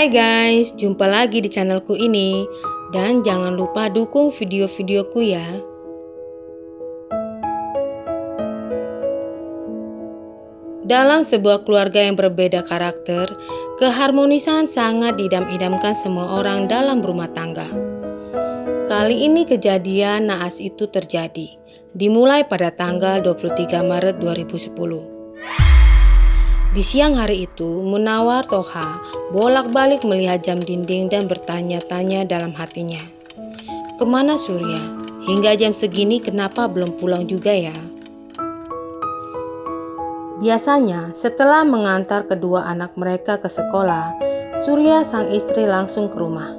Hai guys, jumpa lagi di channelku ini. Dan jangan lupa dukung video-videoku ya. Dalam sebuah keluarga yang berbeda karakter, keharmonisan sangat diidam-idamkan semua orang dalam rumah tangga. Kali ini kejadian naas itu terjadi, dimulai pada tanggal 23 Maret 2010. Di siang hari itu, Munawar Toha bolak-balik melihat jam dinding dan bertanya-tanya dalam hatinya. Kemana Surya? Hingga jam segini kenapa belum pulang juga ya? Biasanya setelah mengantar kedua anak mereka ke sekolah, Surya sang istri langsung ke rumah.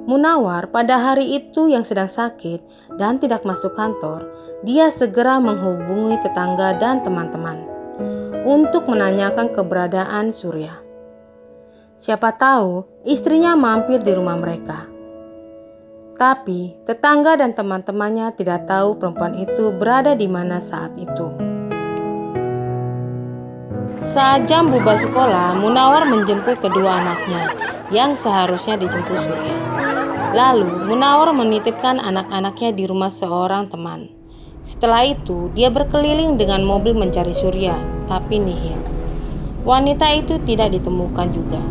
Munawar pada hari itu yang sedang sakit dan tidak masuk kantor, dia segera menghubungi tetangga dan teman-teman untuk menanyakan keberadaan Surya. Siapa tahu istrinya mampir di rumah mereka. Tapi tetangga dan teman-temannya tidak tahu perempuan itu berada di mana saat itu. Saat jam bubar sekolah, Munawar menjemput kedua anaknya yang seharusnya dijemput Surya. Lalu Munawar menitipkan anak-anaknya di rumah seorang teman. Setelah itu, dia berkeliling dengan mobil mencari Surya, tapi nihil. Wanita itu tidak ditemukan juga.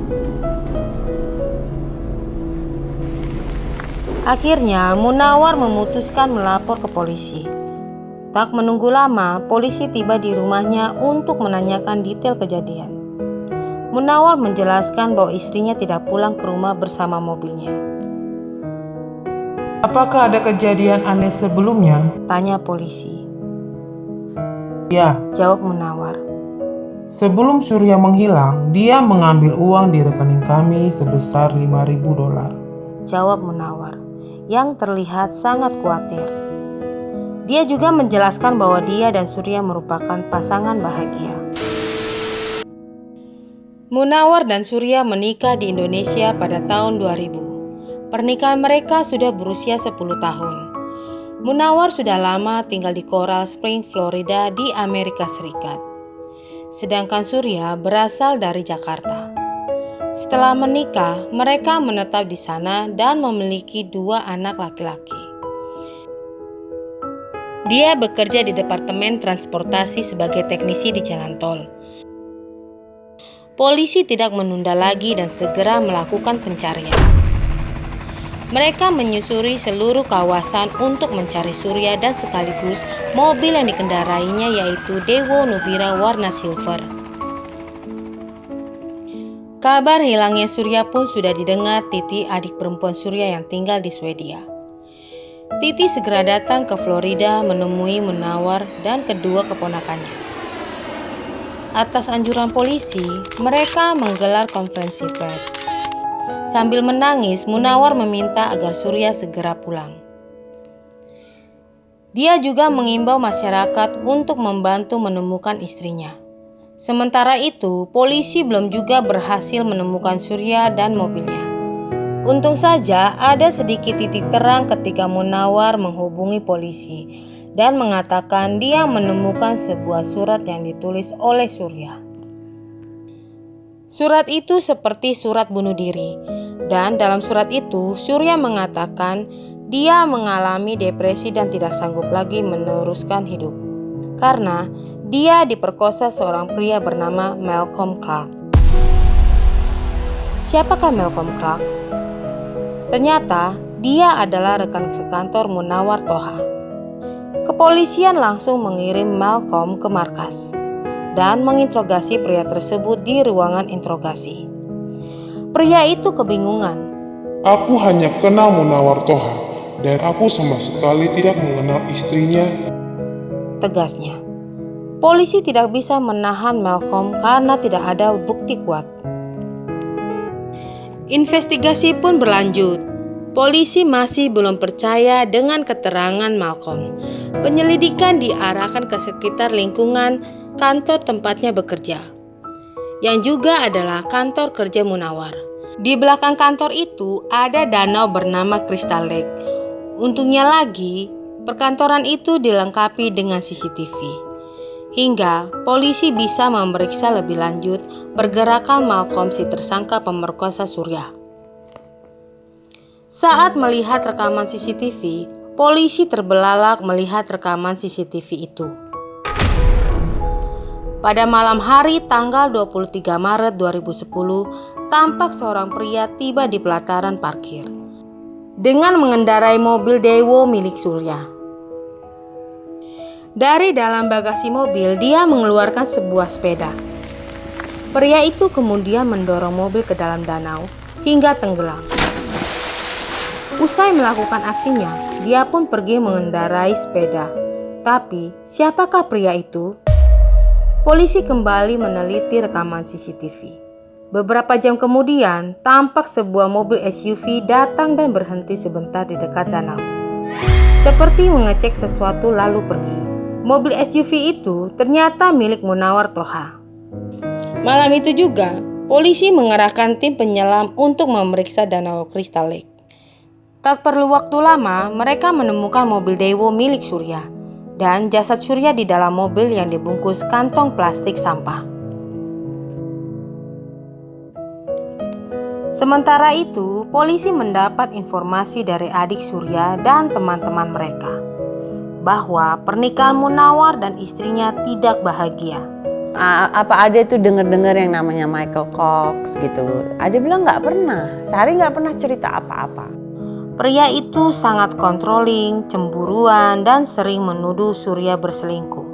Akhirnya, Munawar memutuskan melapor ke polisi. Tak menunggu lama, polisi tiba di rumahnya untuk menanyakan detail kejadian. Munawar menjelaskan bahwa istrinya tidak pulang ke rumah bersama mobilnya. Apakah ada kejadian aneh sebelumnya? Tanya polisi. Ya, Jawab Munawar. sebelum Surya menghilang, dia mengambil uang di rekening kami sebesar $5.000. Jawab Munawar, yang terlihat sangat khawatir. Dia juga menjelaskan bahwa dia dan Surya merupakan pasangan bahagia. Munawar dan Surya menikah di Indonesia pada tahun 2000. Pernikahan mereka sudah berusia 10 tahun. Munawar sudah lama tinggal di Coral Springs, Florida di Amerika Serikat. Sedangkan Surya berasal dari Jakarta. Setelah menikah, mereka menetap di sana dan memiliki 2 anak laki-laki. Dia bekerja di Departemen Transportasi sebagai teknisi di jalan tol. Polisi tidak menunda lagi dan segera melakukan pencarian. Mereka menyusuri seluruh kawasan untuk mencari Surya dan sekaligus mobil yang dikendarainya yaitu Dewo Nubira warna silver. Kabar hilangnya Surya pun sudah didengar Titi, adik perempuan Surya yang tinggal di Swedia. Titi segera datang ke Florida menemui Munawar dan kedua keponakannya. Atas anjuran polisi, mereka menggelar konferensi pers. Sambil menangis, Munawar meminta agar Surya segera pulang. Dia juga mengimbau masyarakat untuk membantu menemukan istrinya. Sementara itu, polisi belum juga berhasil menemukan Surya dan mobilnya. Untung saja ada sedikit titik terang ketika Munawar menghubungi polisi dan mengatakan dia menemukan sebuah surat yang ditulis oleh Surya. Surat itu seperti surat bunuh diri, dan dalam surat itu Surya mengatakan dia mengalami depresi dan tidak sanggup lagi meneruskan hidup karena dia diperkosa seorang pria bernama Malcolm Clark. Siapakah Malcolm Clark? Ternyata dia adalah rekan sekantor Munawar Toha. Kepolisian langsung mengirim Malcolm ke markas dan menginterogasi pria tersebut di ruangan interogasi. Pria itu kebingungan. Aku hanya kenal Munawar Toha dan aku sama sekali tidak mengenal istrinya. Tegasnya. Polisi tidak bisa menahan Malcolm karena tidak ada bukti kuat. Investigasi pun berlanjut. Polisi masih belum percaya dengan keterangan Malcolm. Penyelidikan diarahkan ke sekitar lingkungan kantor tempatnya bekerja, yang juga adalah kantor kerja Munawar. Di belakang kantor itu ada danau bernama Crystal Lake. Untungnya lagi, perkantoran itu dilengkapi dengan CCTV. hingga polisi bisa memeriksa lebih lanjut pergerakan Malcolm si tersangka pemerkosa Surya. Saat melihat rekaman CCTV, polisi terbelalak melihat rekaman CCTV itu. Pada malam hari tanggal 23 Maret 2010, tampak seorang pria tiba di pelataran parkir dengan mengendarai mobil Daewoo milik Surya. Dari dalam bagasi mobil, dia mengeluarkan sebuah sepeda. Pria itu kemudian mendorong mobil ke dalam danau hingga tenggelam. Usai melakukan aksinya, dia pun pergi mengendarai sepeda. Tapi, siapakah pria itu? Polisi kembali meneliti rekaman CCTV. Beberapa jam kemudian, tampak sebuah mobil SUV datang dan berhenti sebentar di dekat danau. Seperti mengecek sesuatu lalu pergi. Mobil SUV itu ternyata milik Munawar Toha. Malam itu juga, polisi mengerahkan tim penyelam untuk memeriksa Danau Crystal Lake. Tak perlu waktu lama, mereka menemukan mobil Daewoo milik Surya dan jasad Surya di dalam mobil yang dibungkus kantong plastik sampah. Sementara itu, polisi mendapat informasi dari adik Surya dan teman-teman mereka bahwa pernikahan Munawar dan istrinya tidak bahagia. Apa Ade tuh denger-dengar yang namanya Michael Cox gitu? Ade bilang nggak pernah, Sari nggak pernah cerita apa-apa. Pria itu sangat controlling, cemburuan, dan sering menuduh Surya berselingkuh.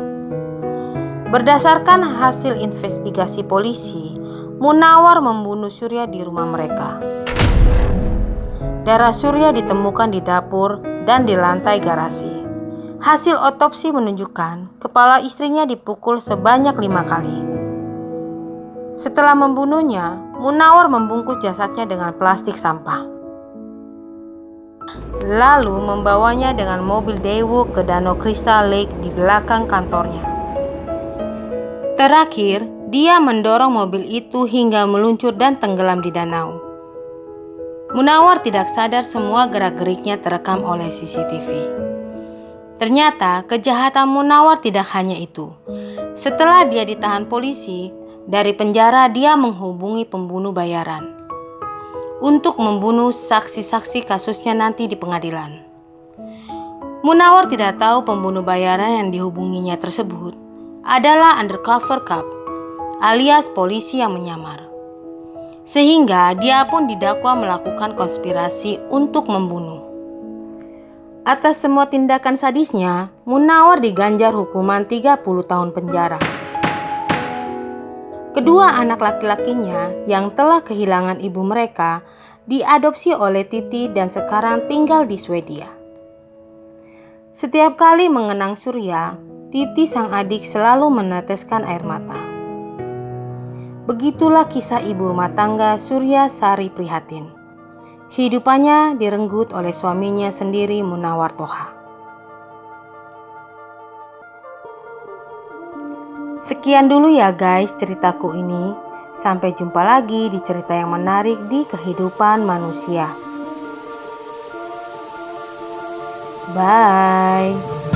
Berdasarkan hasil investigasi polisi, Munawar membunuh Surya di rumah mereka. Darah Surya ditemukan di dapur dan di lantai garasi. Hasil otopsi menunjukkan kepala istrinya dipukul sebanyak 5 kali. Setelah membunuhnya, Munawar membungkus jasadnya dengan plastik sampah. Lalu membawanya dengan mobil Daewoo ke Danau Crystal Lake di belakang kantornya. Terakhir, dia mendorong mobil itu hingga meluncur dan tenggelam di danau. Munawar tidak sadar semua gerak-geriknya terekam oleh CCTV. Ternyata kejahatan Munawar tidak hanya itu. Setelah dia ditahan polisi, dari penjara dia menghubungi pembunuh bayaran untuk membunuh saksi-saksi kasusnya nanti di pengadilan. Munawar tidak tahu pembunuh bayaran yang dihubunginya tersebut adalah undercover cop, alias polisi yang menyamar. Sehingga dia pun didakwa melakukan konspirasi untuk membunuh. Atas semua tindakan sadisnya, Munawar diganjar hukuman 30 tahun penjara. Kedua anak laki-lakinya yang telah kehilangan ibu mereka diadopsi oleh Titi dan sekarang tinggal di Swedia. Setiap kali mengenang Surya, Titi sang adik selalu meneteskan air mata. Begitulah kisah ibu rumah tangga Surya Sari Prihatin. Kehidupannya direnggut oleh suaminya sendiri, Munawar Toha. Sekian dulu ya guys ceritaku ini. Sampai jumpa lagi di cerita yang menarik di kehidupan manusia. Bye.